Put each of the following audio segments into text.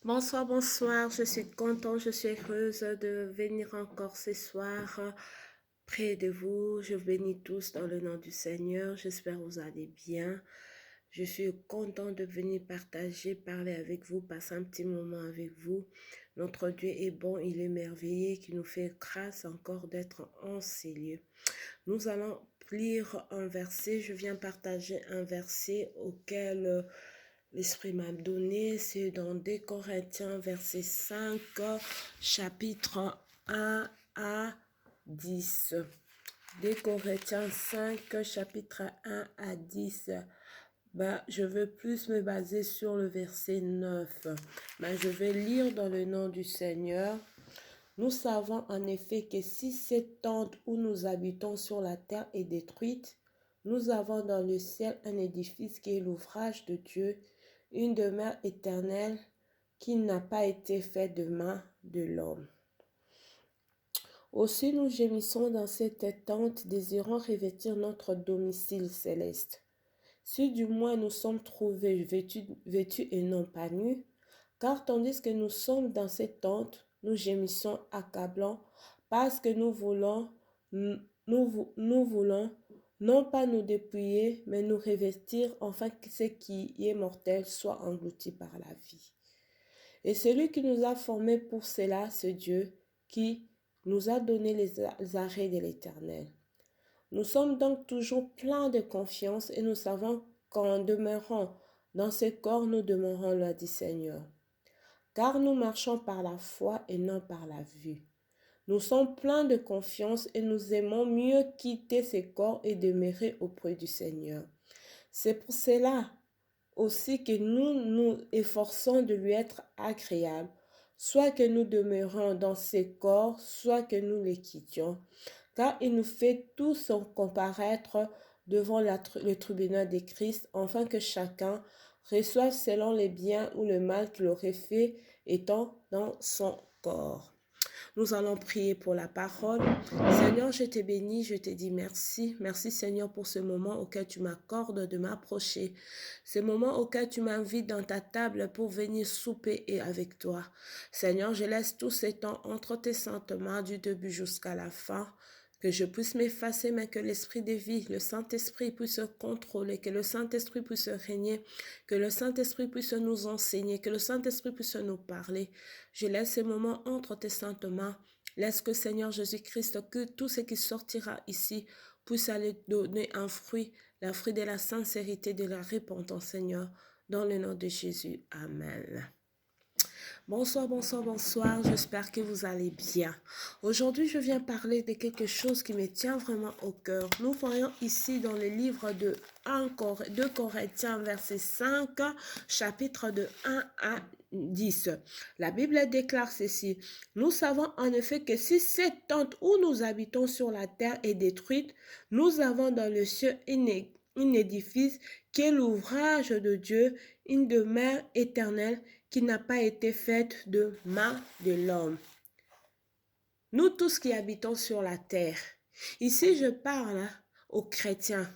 Bonsoir, bonsoir. Je suis contente, je suis heureuse de venir encore ce soir près de vous. Je vous bénis tous dans le nom du Seigneur. J'espère que vous allez bien. Je suis contente de venir partager, parler avec vous, passer un petit moment avec vous. Notre Dieu est bon, il est merveilleux, qui nous fait grâce encore d'être en ces lieux. Nous allons lire un verset. Je viens partager un verset auquel l'Esprit m'a donné. C'est dans 2 Corinthiens, verset 5, chapitre 1 à 10. 2 Corinthiens 5, chapitre 1 à 10. Je veux plus me baser sur le verset 9. Je vais lire dans le nom du Seigneur. Nous savons en effet que si cette tente où nous habitons sur la terre est détruite, nous avons dans le ciel un édifice qui est l'ouvrage de Dieu, une demeure éternelle qui n'a pas été faite de main de l'homme. Aussi nous gémissons dans cette tente, désirant revêtir notre domicile céleste. Si du moins nous sommes trouvés vêtus et non pas nus, car tandis que nous sommes dans cette tente, nous gémissons accablants, parce que nous voulons non pas nous dépouiller, mais nous revêtir, afin que ce qui est mortel soit englouti par la vie. Et celui qui nous a formés pour cela, c'est Dieu, qui nous a donné les arrêts de l'Éternel. Nous sommes donc toujours pleins de confiance et nous savons qu'en demeurant dans ce corps, nous demeurons loin du Seigneur. Car nous marchons par la foi et non par la vue. Nous sommes pleins de confiance et nous aimons mieux quitter ce corps et demeurer auprès du Seigneur. C'est pour cela aussi que nous nous efforçons de lui être agréables, soit que nous demeurons dans ce corps, soit que nous les quittions, car il nous fait tous comparaître devant le tribunal de Christ, afin que chacun reçoive selon les biens ou le mal qu'il aurait fait étant dans son corps. Nous allons prier pour la parole. Seigneur, je te bénis, je te dis merci. Merci Seigneur pour ce moment auquel tu m'accordes de m'approcher. Ce moment auquel tu m'invites dans ta table pour venir souper et avec toi. Seigneur, je laisse tout ce temps entre tes saintes mains du début jusqu'à la fin. Que je puisse m'effacer, mais que l'Esprit de vie, le Saint-Esprit puisse contrôler, que le Saint-Esprit puisse régner, que le Saint-Esprit puisse nous enseigner, que le Saint-Esprit puisse nous parler. Je laisse ces moments entre tes saintes mains. Laisse que Seigneur Jésus-Christ, que tout ce qui sortira ici puisse aller donner un fruit, le fruit de la sincérité, de la repentance, Seigneur, dans le nom de Jésus. Amen. Bonsoir, bonsoir, bonsoir. J'espère que vous allez bien. Aujourd'hui, je viens parler de quelque chose qui me tient vraiment au cœur. Nous voyons ici dans le livre de 2 Corinthiens, verset 5, chapitre de 1 à 10. La Bible déclare ceci. Nous savons en effet que si cette tente où nous habitons sur la terre est détruite, nous avons dans le ciel un édifice qui est l'ouvrage de Dieu, une demeure éternelle qui n'a pas été faite de main de l'homme. Nous tous qui habitons sur la terre, ici je parle aux chrétiens.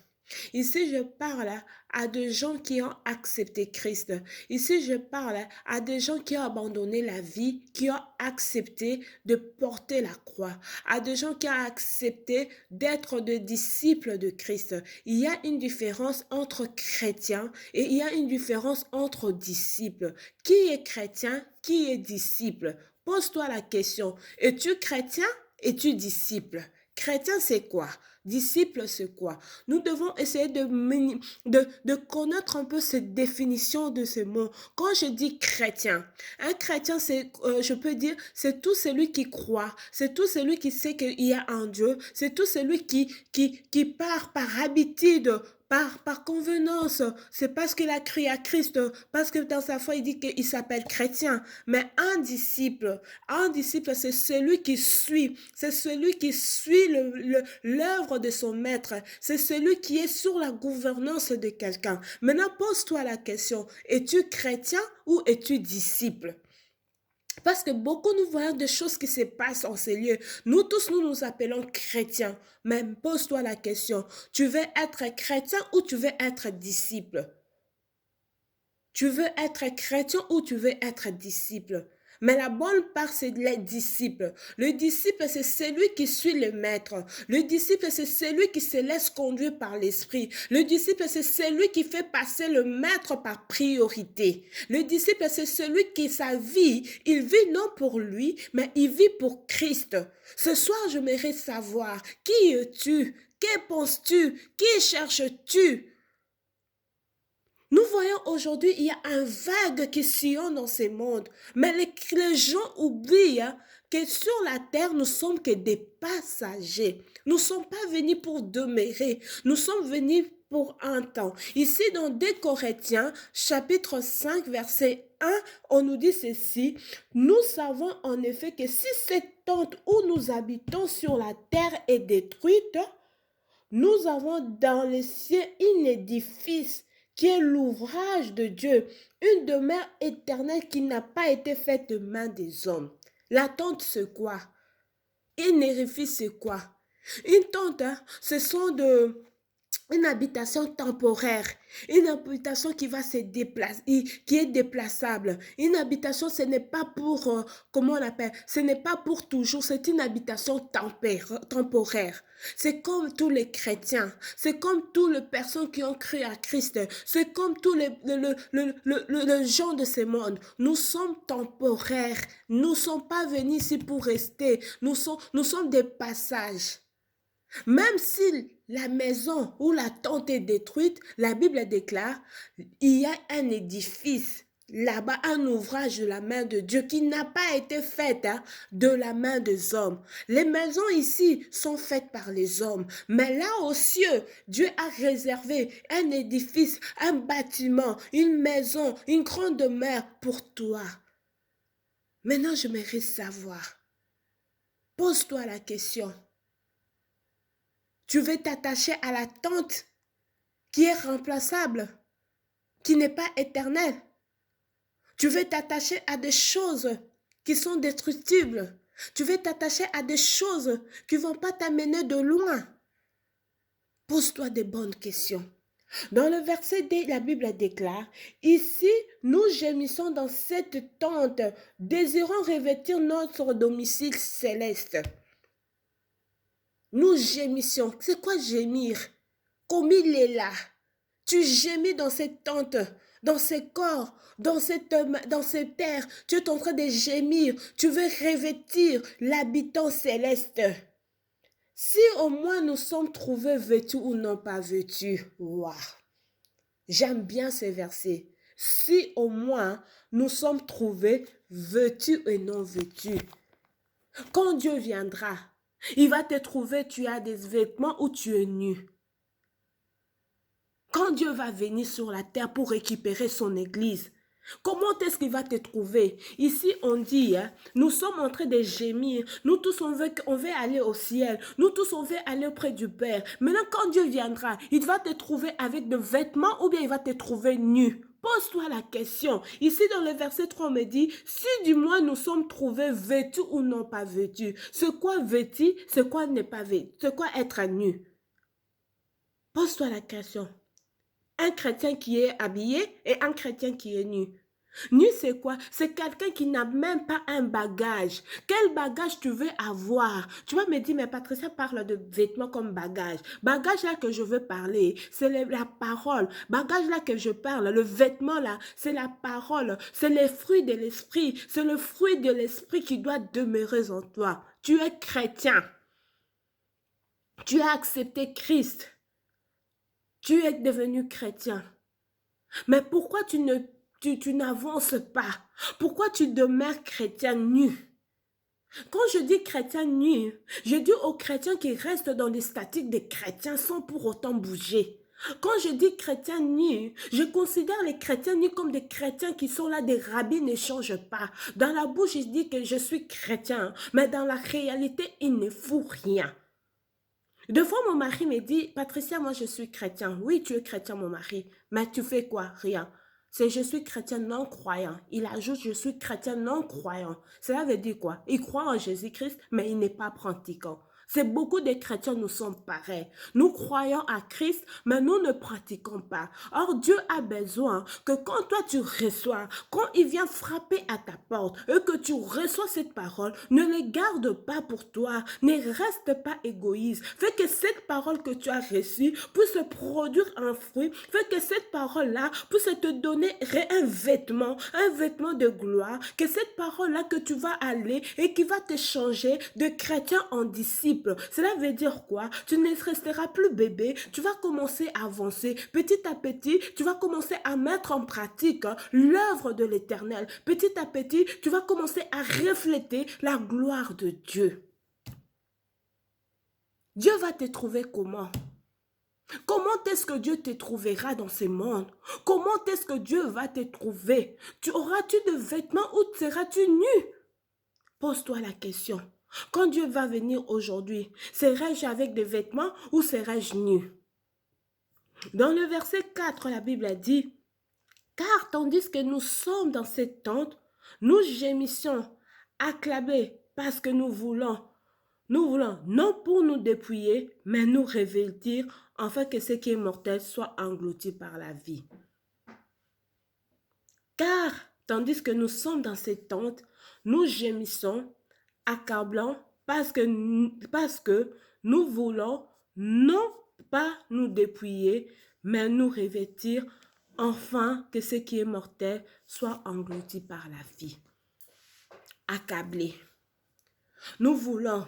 Ici, je parle à des gens qui ont accepté Christ. Ici, je parle à des gens qui ont abandonné la vie, qui ont accepté de porter la croix, à des gens qui ont accepté d'être des disciples de Christ. Il y a une différence entre chrétiens et il y a une différence entre disciples. Qui est chrétien? Qui est disciple? Pose-toi la question. Es-tu chrétien? Es-tu disciple? Chrétien, c'est quoi? Disciple, c'est quoi? Nous devons essayer de connaître un peu cette définition de ce mot. Quand je dis chrétien, un chrétien, c'est, je peux dire, c'est tout celui qui croit, c'est tout celui qui sait qu'il y a un Dieu, c'est tout celui qui part par habitude, par convenance, c'est parce qu'il a crié à Christ, parce que dans sa foi, il dit qu'il s'appelle chrétien. Mais un disciple, c'est celui qui suit, c'est celui qui suit l'œuvre de son maître, c'est celui qui est sur la gouvernance de quelqu'un. Maintenant, pose-toi la question, es-tu chrétien ou es-tu disciple? Parce que beaucoup nous voyons des choses qui se passent en ces lieux. Nous tous, nous nous appelons chrétiens. Mais pose-toi la question, tu veux être chrétien ou tu veux être disciple? Tu veux être chrétien ou tu veux être disciple? Mais la bonne part, c'est les disciples. Le disciple, c'est celui qui suit le maître. Le disciple, c'est celui qui se laisse conduire par l'esprit. Le disciple, c'est celui qui fait passer le maître par priorité. Le disciple, c'est celui qui, sa vie, il vit non pour lui, mais il vit pour Christ. Ce soir, je mérite savoir, qui es-tu? Que penses-tu? Qui cherches-tu? Nous voyons aujourd'hui, il y a un vague qui sillonne dans ce monde. Mais les gens oublient que sur la terre, nous sommes que des passagers. Nous ne sommes pas venus pour demeurer. Nous sommes venus pour un temps. Ici, dans 2 Corinthiens, chapitre 5, verset 1, on nous dit ceci. Nous savons en effet que si cette tente où nous habitons sur la terre est détruite, nous avons dans les cieux un édifice qui est l'ouvrage de Dieu, une demeure éternelle qui n'a pas été faite de main des hommes. La tente, c'est quoi? Un édifice, c'est quoi? Une tente, ce sont une habitation temporaire, une habitation qui va se déplacer, qui est déplaçable. Une habitation, ce n'est pas pour, comment on appelle, ce n'est pas pour toujours, c'est une habitation temporaire. C'est comme tous les chrétiens, c'est comme toutes les personnes qui ont cru à Christ, c'est comme tous les gens de ce monde. Nous sommes temporaires, nous ne sommes pas venus ici pour rester, nous sommes des passages. Même si la maison ou la tente est détruite, la Bible déclare, il y a un édifice là-bas, un ouvrage de la main de Dieu qui n'a pas été fait de la main des hommes. Les maisons ici sont faites par les hommes, mais là aux cieux, Dieu a réservé un édifice, un bâtiment, une maison, une grande demeure pour toi. Maintenant, je mérite savoir. Pose-toi la question. Tu veux t'attacher à la tente qui est remplaçable, qui n'est pas éternelle. Tu veux t'attacher à des choses qui sont destructibles. Tu veux t'attacher à des choses qui ne vont pas t'amener de loin. Pose-toi des bonnes questions. Dans le verset D, la Bible déclare, « Ici, nous gémissons dans cette tente, désirant revêtir notre domicile céleste. » Nous gémissions. C'est quoi gémir? Comme il est là. Tu gémis dans cette tente, dans ce corps, dans cette terre. Tu es en train de gémir. Tu veux revêtir l'habitant céleste. Si au moins nous sommes trouvés vêtus ou non pas vêtus. Waouh! J'aime bien ce verset. Si au moins nous sommes trouvés vêtus et non vêtus. Quand Dieu viendra, il va te trouver, tu as des vêtements ou tu es nu. Quand Dieu va venir sur la terre pour récupérer son église, comment est-ce qu'il va te trouver? Ici, on dit, nous sommes en train de gémir. Nous tous, on veut aller au ciel. Nous tous, on veut aller auprès du Père. Maintenant, quand Dieu viendra, il va te trouver avec des vêtements ou bien il va te trouver nu. Pose-toi la question. Ici, dans le verset 3, on me dit, si du moins nous sommes trouvés vêtus ou non pas vêtus. C'est quoi vêtu? C'est quoi n'est pas vêtu? C'est quoi être nu? Pose-toi la question. Un chrétien qui est habillé et un chrétien qui est nu. Nu, c'est quoi? C'est quelqu'un qui n'a même pas un bagage. Quel bagage tu veux avoir? Tu vas me dire, mais Patricia parle de vêtements comme bagage. Bagage là que je veux parler, c'est la parole. Bagage là que je parle, le vêtement là, c'est la parole. C'est les fruits de l'esprit. C'est le fruit de l'esprit qui doit demeurer en toi. Tu es chrétien. Tu as accepté Christ. Tu es devenu chrétien. Mais pourquoi tu n'avances pas? Pourquoi tu demeures chrétien nu? Quand je dis chrétien nu, je dis aux chrétiens qui restent dans les statiques des chrétiens sans pour autant bouger. Quand je dis chrétien nu, je considère les chrétiens nus comme des chrétiens qui sont là, des rabbis ne changent pas. Dans la bouche, ils disent que je suis chrétien, mais dans la réalité, ils ne font rien. Deux fois, mon mari me dit, Patricia, moi je suis chrétien. Oui, tu es chrétien, mon mari. Mais tu fais quoi? Rien. C'est je suis chrétien non croyant. Il ajoute, je suis chrétien non croyant. Cela veut dire quoi? Il croit en Jésus-Christ, mais il n'est pas pratiquant. C'est beaucoup de chrétiens, nous sommes pareils. Nous croyons à Christ, mais nous ne pratiquons pas. Or, Dieu a besoin que quand toi tu reçois, quand il vient frapper à ta porte, et que tu reçois cette parole, ne les garde pas pour toi, ne reste pas égoïste. Fais que cette parole que tu as reçue puisse produire un fruit, fais que cette parole-là puisse te donner un vêtement de gloire, que cette parole-là que tu vas aller et qui va te changer de chrétien en disciple. Cela veut dire quoi? Tu ne resteras plus bébé, tu vas commencer à avancer. Petit à petit, tu vas commencer à mettre en pratique l'œuvre de l'Éternel. Petit à petit, tu vas commencer à refléter la gloire de Dieu. Dieu va te trouver comment? Comment est-ce que Dieu te trouvera dans ce monde? Comment est-ce que Dieu va te trouver? Auras-tu de vêtements ou seras-tu nu? Pose-toi la question. Quand Dieu va venir aujourd'hui, serai-je avec des vêtements ou serai-je nu? Dans le verset 4, la Bible a dit, « Car tandis que nous sommes dans cette tente, nous gémissons, acclamés, parce que nous voulons non pour nous dépouiller, mais nous revêtir, afin que ce qui est mortel soit englouti par la vie. Car tandis que nous sommes dans cette tente, nous gémissons, accablant, parce que nous voulons non pas nous dépouiller, mais nous revêtir, enfin que ce qui est mortel soit englouti par la vie. Accablés. Nous voulons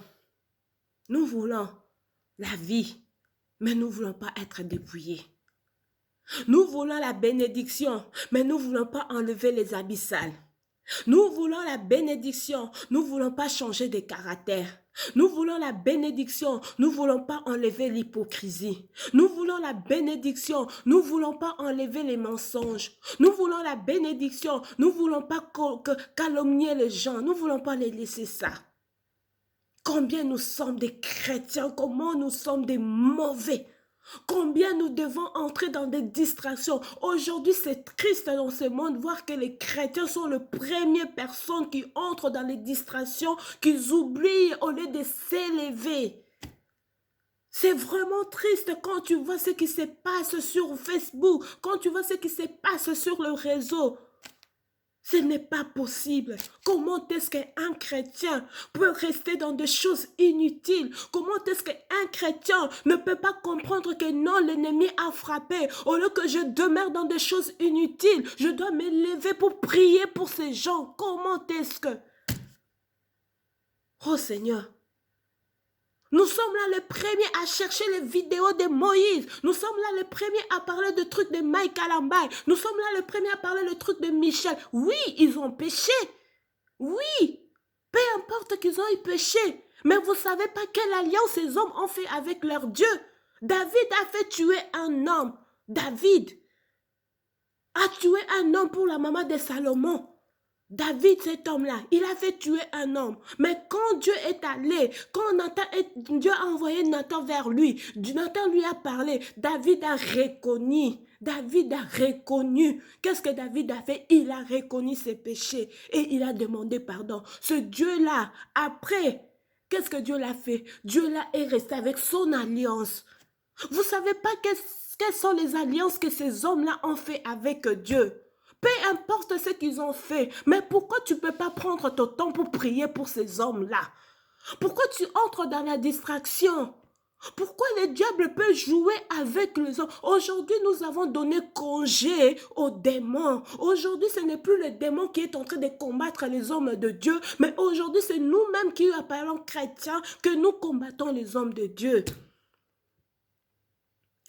la vie, mais nous ne voulons pas être dépouillés. Nous voulons la bénédiction, mais nous ne voulons pas enlever les abyssales. Nous voulons la bénédiction, nous ne voulons pas changer de caractère. Nous voulons la bénédiction, nous ne voulons pas enlever l'hypocrisie. Nous voulons la bénédiction, nous ne voulons pas enlever les mensonges. Nous voulons la bénédiction, nous ne voulons pas calomnier les gens, nous ne voulons pas les laisser ça. Combien nous sommes des chrétiens, comment nous sommes des mauvais. Combien nous devons entrer dans des distractions. Aujourd'hui, c'est triste dans ce monde voir que les chrétiens sont les premières personnes qui entrent dans les distractions, qu'ils oublient au lieu de s'élever. C'est vraiment triste quand tu vois ce qui se passe sur Facebook, quand tu vois ce qui se passe sur le réseau. Ce n'est pas possible. Comment est-ce qu'un chrétien peut rester dans des choses inutiles? Comment est-ce qu'un chrétien ne peut pas comprendre que non, l'ennemi a frappé? Au lieu que je demeure dans des choses inutiles, je dois m'élever pour prier pour ces gens. Comment est-ce que... Oh Seigneur, nous sommes là les premiers à chercher les vidéos de Moïse. Nous sommes là les premiers à parler de trucs de Mike Alambay. Nous sommes là les premiers à parler de trucs de Michel. Oui, ils ont péché. Oui, peu importe qu'ils ont eu péché. Mais vous ne savez pas quelle alliance ces hommes ont fait avec leur Dieu. David a fait tuer un homme. David a tué un homme pour la maman de Salomon. David, cet homme-là, il a fait tuer un homme. Mais quand Dieu est allé, quand Dieu a envoyé Nathan vers lui, Nathan lui a parlé, David a reconnu. David a reconnu. Qu'est-ce que David a fait? Il a reconnu ses péchés et il a demandé pardon. Ce Dieu-là, après, qu'est-ce que Dieu l'a fait? Dieu-là est resté avec son alliance. Vous ne savez pas quelles sont les alliances que ces hommes-là ont fait avec Dieu. Peu importe ce qu'ils ont fait, mais pourquoi tu ne peux pas prendre ton temps pour prier pour ces hommes-là? Pourquoi tu entres dans la distraction? Pourquoi le diable peut jouer avec les hommes? Aujourd'hui, nous avons donné congé aux démons. Aujourd'hui, ce n'est plus le démon qui est en train de combattre les hommes de Dieu, mais aujourd'hui, c'est nous-mêmes qui appelons chrétiens que nous combattons les hommes de Dieu.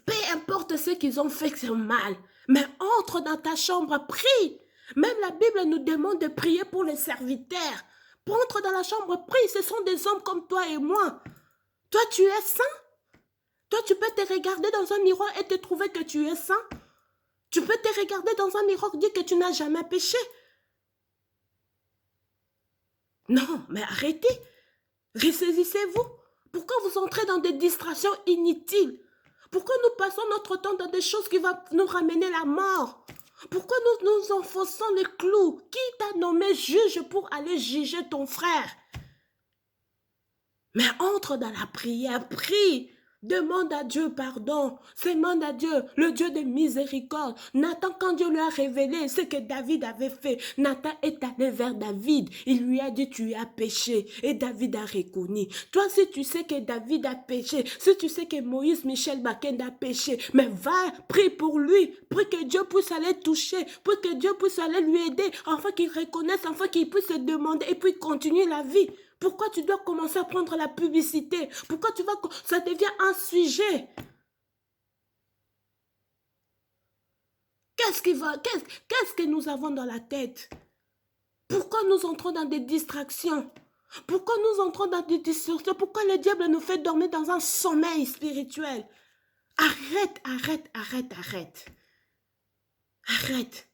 Peu importe ce qu'ils ont fait, c'est mal. Mais entre dans ta chambre, prie. Même la Bible nous demande de prier pour les serviteurs. Entre dans la chambre, prie. Ce sont des hommes comme toi et moi. Toi, tu es saint. Toi, tu peux te regarder dans un miroir et te trouver que tu es saint. Tu peux te regarder dans un miroir et dire que tu n'as jamais péché. Non, mais arrêtez. Ressaisissez-vous. Pourquoi vous entrez dans des distractions inutiles? Pourquoi nous passons notre temps dans des choses qui vont nous ramener la mort? Pourquoi nous enfonçons les clous? Qui t'a nommé juge pour aller juger ton frère? Mais entre dans la prière, prie. Demande à Dieu pardon, demande à Dieu, le Dieu de miséricorde. Nathan, quand Dieu lui a révélé ce que David avait fait, Nathan est allé vers David. Il lui a dit, tu as péché. Et David a reconnu. Toi, si tu sais que David a péché, si tu sais que Moïse Michel Bakken a péché, mais va, prie pour lui, prie que Dieu puisse aller toucher, prie que Dieu puisse aller lui aider, afin qu'il reconnaisse, afin qu'il puisse se demander et puis continuer la vie. Pourquoi tu dois commencer à prendre la publicité? Pourquoi ça devient un sujet? Qu'est-ce que nous avons dans la tête? Pourquoi nous entrons dans des distractions? Pourquoi nous entrons dans des distractions? Pourquoi le diable nous fait dormir dans un sommeil spirituel? Arrête, arrête, arrête, arrête. Arrête.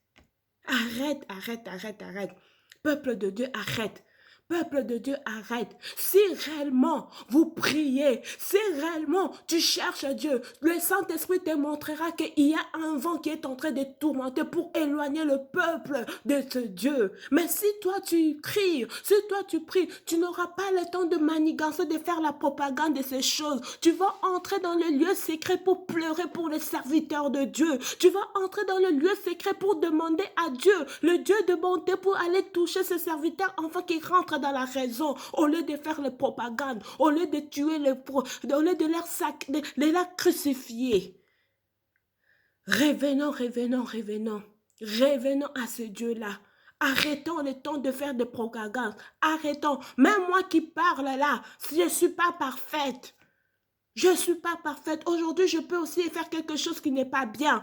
Arrête, arrête, arrête, arrête. Peuple de Dieu, arrête. Peuple de Dieu, arrête. Si réellement vous priez, si réellement tu cherches Dieu, le Saint-Esprit te montrera qu'il y a un vent qui est en train de tourmenter pour éloigner le peuple de ce Dieu. Mais si toi tu cries, si toi tu pries, tu n'auras pas le temps de manigancer, de faire la propagande de ces choses. Tu vas entrer dans le lieu secret pour pleurer pour les serviteurs de Dieu. Tu vas entrer dans le lieu secret pour demander à Dieu, le Dieu de bonté, pour aller toucher ses serviteurs afin qu'ils rentrent dans la raison, au lieu de faire les propagandes, au lieu de tuer au lieu de leur crucifier. Revenons, revenons, revenons. Revenons à ce Dieu-là. Arrêtons le temps de faire des propagandes. Arrêtons. Même moi qui parle là, je ne suis pas parfaite. Je ne suis pas parfaite. Aujourd'hui, je peux aussi faire quelque chose qui n'est pas bien.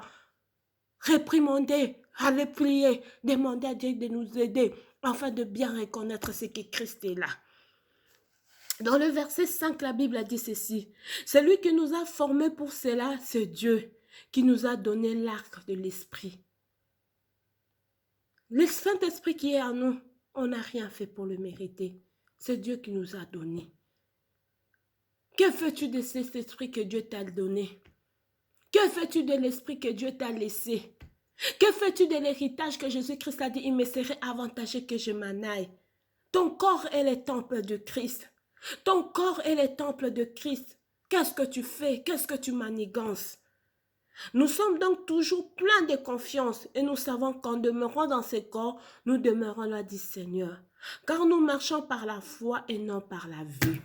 Réprimander, aller prier, demander à Dieu de nous aider, afin de bien reconnaître ce que Christ est là. Dans le verset 5, la Bible a dit ceci. C'est lui qui nous a formés pour cela, c'est Dieu qui nous a donné l'arc de l'Esprit. Le Saint-Esprit qui est en nous, on n'a rien fait pour le mériter. C'est Dieu qui nous a donné. Que fais-tu de cet esprit que Dieu t'a donné? Que fais-tu de l'esprit que Dieu t'a laissé? Que fais-tu de l'héritage que Jésus-Christ a dit, il me serait avantageux que je m'en aille? Ton corps est le temple de Christ. Ton corps est le temple de Christ. Qu'est-ce que tu fais? Qu'est-ce que tu manigances? Nous sommes donc toujours pleins de confiance et nous savons qu'en demeurant dans ce corps, nous demeurons là, dit Seigneur. Car nous marchons par la foi et non par la vue.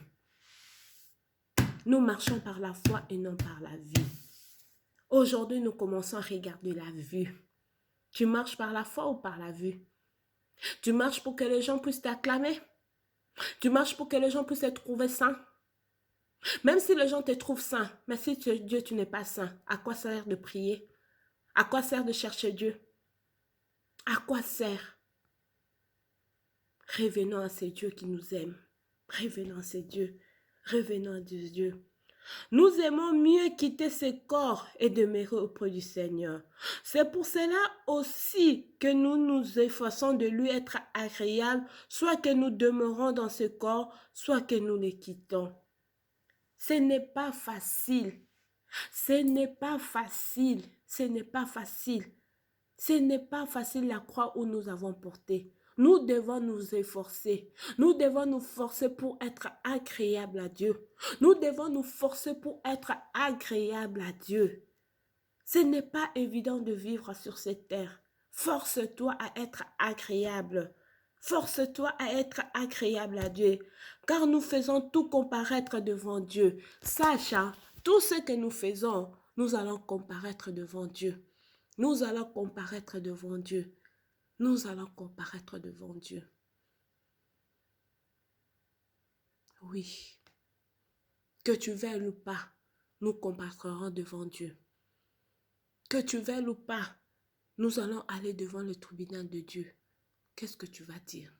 Nous marchons par la foi et non par la vue. Aujourd'hui, nous commençons à regarder la vue. Tu marches par la foi ou par la vue? Tu marches pour que les gens puissent t'acclamer? Tu marches pour que les gens puissent te trouver saint? Même si les gens te trouvent saint, mais si Dieu, tu n'es pas saint, à quoi sert de prier? À quoi sert de chercher Dieu? À quoi sert? Revenons à ce Dieu qui nous aime. Revenons à ce Dieu. Revenons à Dieu. Nous aimons mieux quitter ce corps et demeurer auprès du Seigneur. C'est pour cela aussi que nous nous efforçons de lui être agréables, soit que nous demeurons dans ce corps, soit que nous le quittons. Ce n'est pas facile. Ce n'est pas facile. Ce n'est pas facile. Ce n'est pas facile la croix où nous avons porté. Nous devons nous efforcer. Nous devons nous forcer pour être agréables à Dieu. Nous devons nous forcer pour être agréables à Dieu. Ce n'est pas évident de vivre sur cette terre. Force-toi à être agréable. Force-toi à être agréable à Dieu. Car nous faisons tout comparaître devant Dieu. Sache, tout ce que nous faisons, nous allons comparaître devant Dieu. Nous allons comparaître devant Dieu. Nous allons comparaître devant Dieu. Oui. Que tu veuilles ou pas, nous comparaîtrons devant Dieu. Que tu veuilles ou pas, nous allons aller devant le tribunal de Dieu. Qu'est-ce que tu vas dire?